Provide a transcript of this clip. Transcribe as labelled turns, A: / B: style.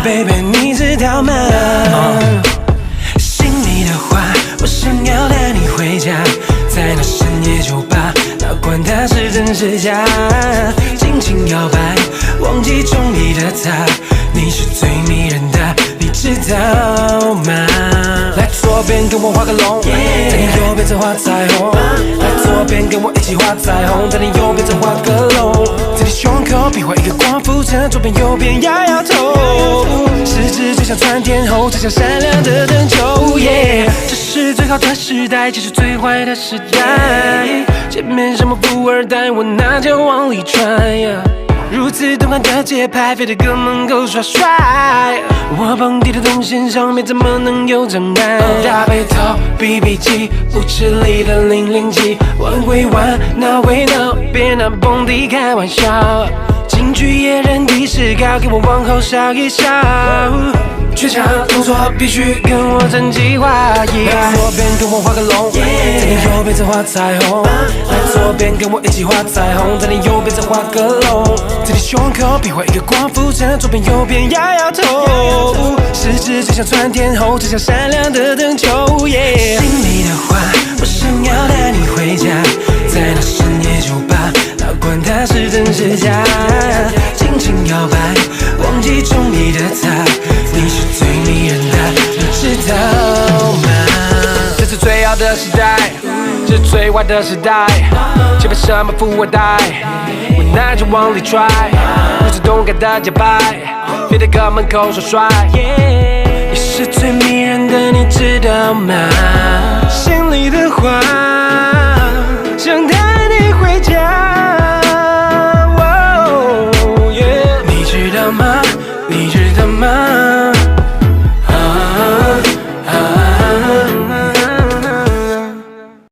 A: Baby， 你知道吗？心里的话，我想要带你回家，在那深夜酒吧，哪管它是真是假，尽情摇摆，忘记中意的他，你是最迷人的，你知道吗？来左边跟我画个龙，在你右边再画彩虹。来左边跟我一起画彩虹，在你右边再画个龙。在你胸口比划一个光复城，左边右边摇摇头。十指就像窜天后，就像闪亮的灯球。这是最好的时代，这是最坏的时代。前面什么富二代，我那就往里穿。如此动感的节拍，飞得更能够耍帅。我蹦迪的动线上面怎么能有障碍？大背头 BB 机，舞池里的007，玩归玩，闹归闹，别拿蹦迪开玩笑。京剧野人的视高，给我往后笑一笑。全场动作必须跟我整齐划一。来左边跟我画个龙，在你右边再画彩虹。来左边跟我一起画彩虹，在你右边再画个龙。在你胸口比划一个光复城，左边右边摇摇头。十指就像窜天后，就像闪亮的灯球。心里的话，我想要带你回家，在那深夜酒吧，哪管它是真是假，尽情摇摆，忘记中意的他，你是最迷人的，你知道吗？这是最好的时代，这是最坏的时代。前面什么富二代，我那就往里拽。如此动感的节拍，别在哥门口耍帅。你是最迷人的，你知道吗？